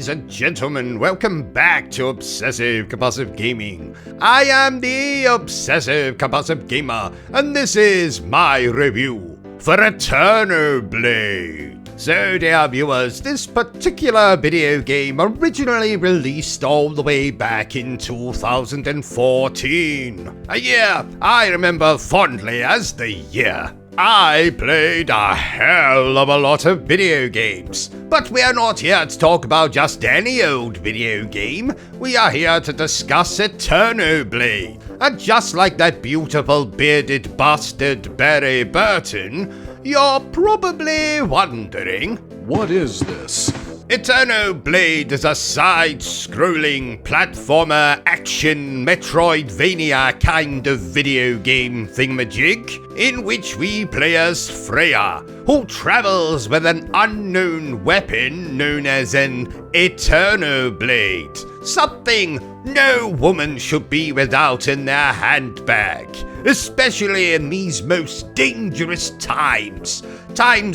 ladies and gentlemen, welcome back to Obsessive Compulsive Gaming. I am the Obsessive Compulsive Gamer, and this is my review for AETERNOBLADE. So dear viewers, this particular video game originally released all the way back in 2014. A year I remember fondly as the year I played a hell of a lot of video games. But we are not here to talk about just any old video game. We are here to discuss AETERNOBLADE. And just like that beautiful bearded bastard Barry Bertrum, you're probably wondering, what is this? AETERNOBLADE is a side-scrolling platformer action Metroidvania kind of video game thingamajig, in which we play as Freya, who travels with an unknown weapon known as an AETERNOBLADE, something no woman should be without in their handbag, especially in these most dangerous times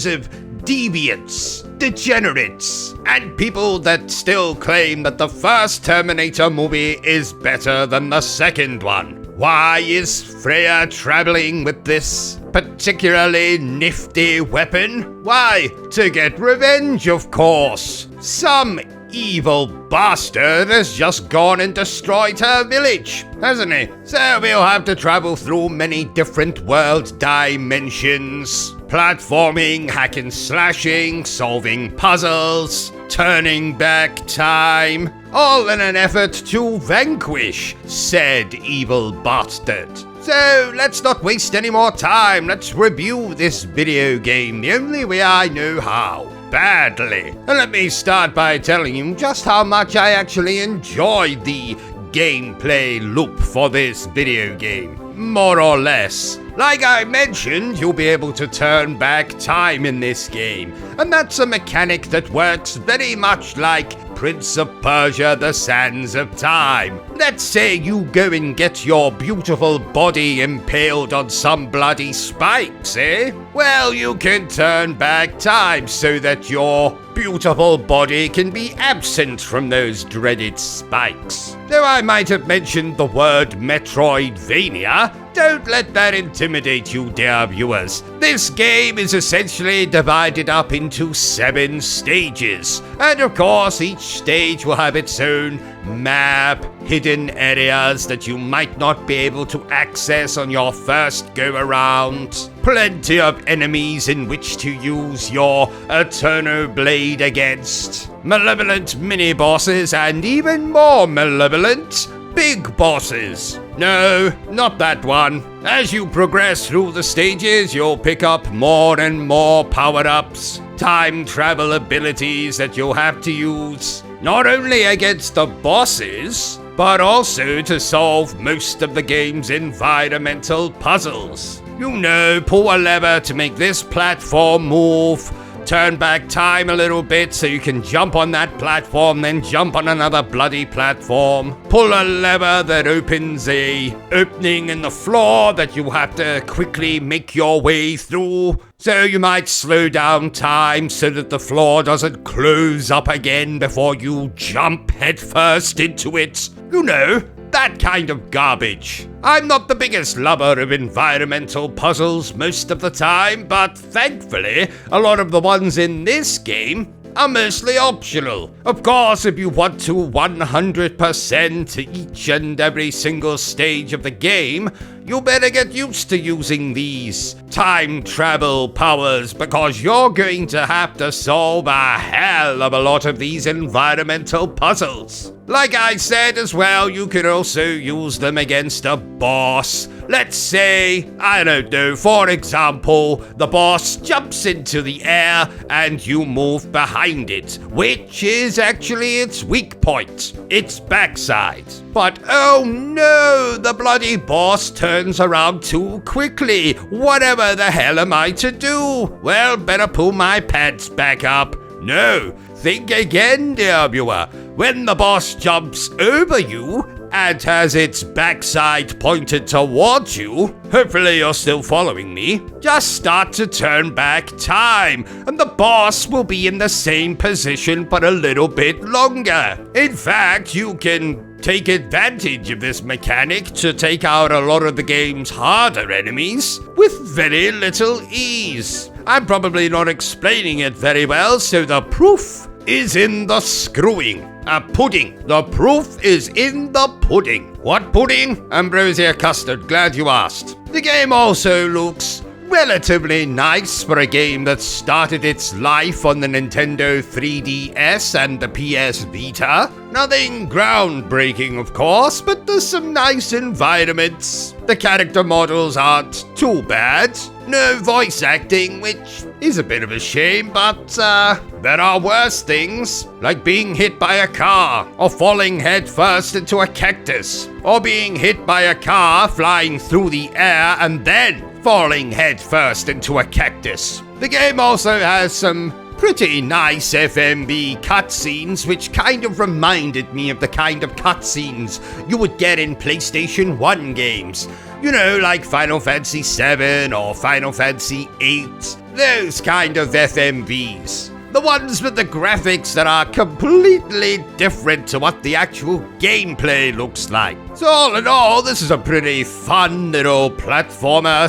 of deviants, degenerates, and people that still claim that the first Terminator movie is better than the second one. Why is Freya traveling with this particularly nifty weapon? Why, to get revenge, of course. Some evil bastard has just gone and destroyed her village, hasn't he? So we'll have to travel through many different world dimensions, platforming, hacking, slashing, solving puzzles, turning back time, all in an effort to vanquish said evil bastard. So let's not waste any more time, let's review this video game the only way I know how. Badly. And let me start by telling you just how much I actually enjoyed the gameplay loop for this video game. More or less. Like I mentioned, you'll be able to turn back time in this game, and that's a mechanic that works very much like Prince of Persia: The Sands of Time. Let's say you go and get your beautiful body impaled on some bloody spikes, eh? Well, you can turn back time so that your beautiful body can be absent from those dreaded spikes. Though I might have mentioned the word Metroidvania, don't let that intimidate you, dear viewers. This game is essentially divided up into 7 stages, and of course each stage will have its own map, hidden areas that you might not be able to access on your first go around, plenty of enemies in which to use your AETERNOBLADE against, malevolent mini-bosses, and even more malevolent big bosses. No, not that one. As you progress through the stages, you'll pick up more and more power-ups, time travel abilities that you'll have to use, not only against the bosses, but also to solve most of the game's environmental puzzles. You know, pull a lever to make this platform move, turn back time a little bit so you can jump on that platform, then jump on another bloody platform. Pull a lever that opens a opening in the floor that you have to quickly make your way through. So you might slow down time so that the floor doesn't close up again before you jump headfirst into it. You know, that kind of garbage. I'm not the biggest lover of environmental puzzles most of the time, but thankfully, a lot of the ones in this game are mostly optional. Of course, if you want to 100% each and every single stage of the game, you better get used to using these time travel powers, because you're going to have to solve a hell of a lot of these environmental puzzles. Like I said as well, you can also use them against a boss. Let's say, I don't know, for example, the boss jumps into the air and you move behind it, which is actually its weak point, its backside. But oh no, the bloody boss turns around too quickly. Whatever the hell am I to do? Well, better pull my pants back up. No, think again, dear viewer. When the boss jumps over you, and has its backside pointed towards you, hopefully you're still following me, just start to turn back time, and the boss will be in the same position but a little bit longer. In fact, you can take advantage of this mechanic to take out a lot of the game's harder enemies with very little ease. I'm probably not explaining it very well, so the proof is in the screwing. Pudding. The proof is in the pudding. What pudding? Ambrosia custard, glad you asked. The game also looks relatively nice for a game that started its life on the Nintendo 3DS and the PS Vita. Nothing groundbreaking, of course, but there's some nice environments. The character models aren't too bad. No voice acting, which is a bit of a shame, but there are worse things, like being hit by a car, or falling headfirst into a cactus, or being hit by a car flying through the air and then falling headfirst into a cactus. The game also has some pretty nice FMV cutscenes, which kind of reminded me of the kind of cutscenes you would get in PlayStation 1 games. You know, like Final Fantasy VII or Final Fantasy VIII. Those kind of FMVs. The ones with the graphics that are completely different to what the actual gameplay looks like. So all in all, this is a pretty fun little platformer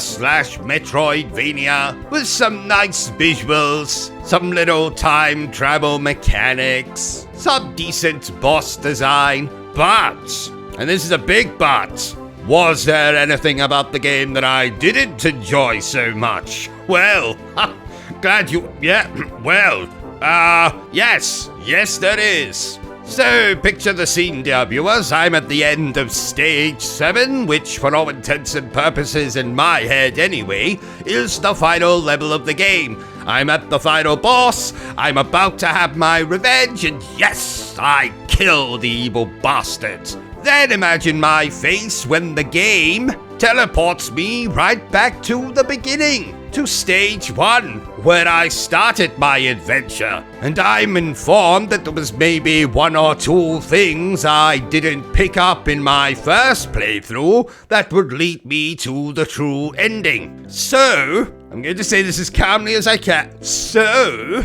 / Metroidvania with some nice visuals, some little time travel mechanics, some decent boss design, but, and this is a big but, was there anything about the game that I didn't enjoy so much? Well, glad you, yes there is. So, picture the scene, dear viewers. I'm at the end of Stage 7, which, for all intents and purposes in my head anyway, is the final level of the game. I'm at the final boss, I'm about to have my revenge, and yes, I kill the evil bastard. Then imagine my face when the game teleports me right back to the beginning, to Stage 1, where I started my adventure, and I'm informed that there was maybe one or two things I didn't pick up in my first playthrough that would lead me to the true ending. So, I'm going to say this as calmly as I can. So,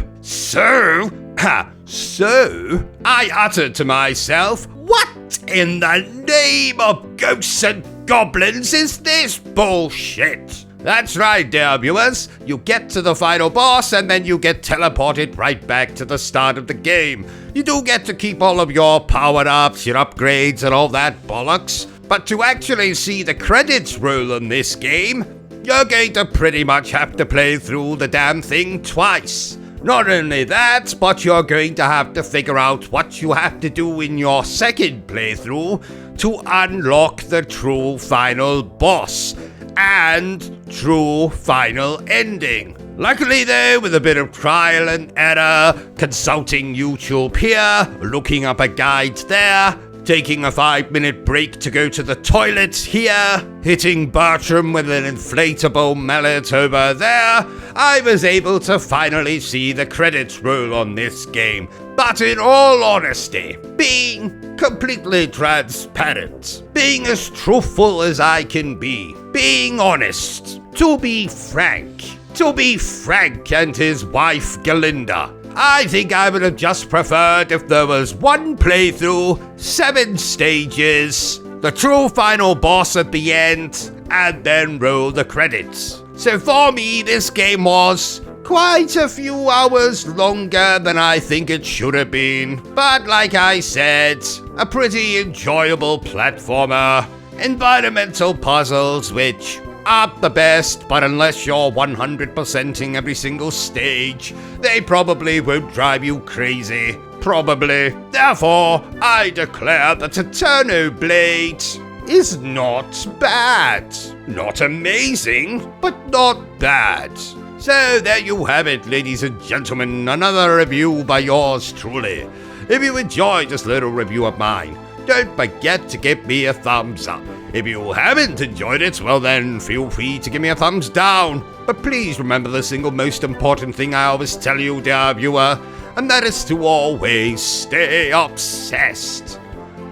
I uttered to myself, what in the name of ghosts and goblins is this bullshit? That's right, dear viewers. You get to the final boss and then you get teleported right back to the start of the game. You do get to keep all of your power-ups, your upgrades, and all that bollocks. But to actually see the credits roll on this game, you're going to pretty much have to play through the damn thing twice. Not only that, but you're going to have to figure out what you have to do in your second playthrough to unlock the true final boss and true final ending. Luckily though, with a bit of trial and error, consulting YouTube here, looking up a guide there, taking a 5-minute break to go to the toilet here, hitting Bertrum with an inflatable mallet over there, I was able to finally see the credits roll on this game. But in all honesty, being completely transparent, being as truthful as I can be, being honest, to be frank and his wife Galinda, I think I would have just preferred if there was one playthrough, 7 stages, the true final boss at the end, and then roll the credits. So for me, this game was quite a few hours longer than I think it should have been. But like I said, a pretty enjoyable platformer, environmental puzzles which aren't the best, but unless you're 100%ing every single stage, they probably won't drive you crazy. Probably. Therefore, I declare that AETERNOBLADE is not bad. Not amazing, but not bad. So there you have it, ladies and gentlemen, another review by yours truly. If you enjoyed this little review of mine, don't forget to give me a thumbs up. If you haven't enjoyed it, well then feel free to give me a thumbs down. But please remember the single most important thing I always tell you, dear viewer, and that is to always stay obsessed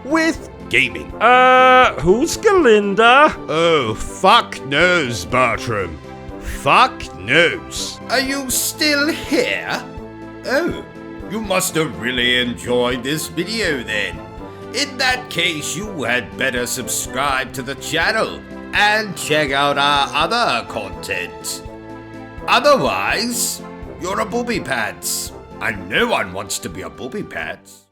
with gaming. Who's Galinda? Oh, fuck knows, Bertrum. Fuck knows. Are you still here? Oh, you must have really enjoyed this video then. In that case, you had better subscribe to the channel and check out our other content. Otherwise, you're a booby pants, and no one wants to be a booby pants.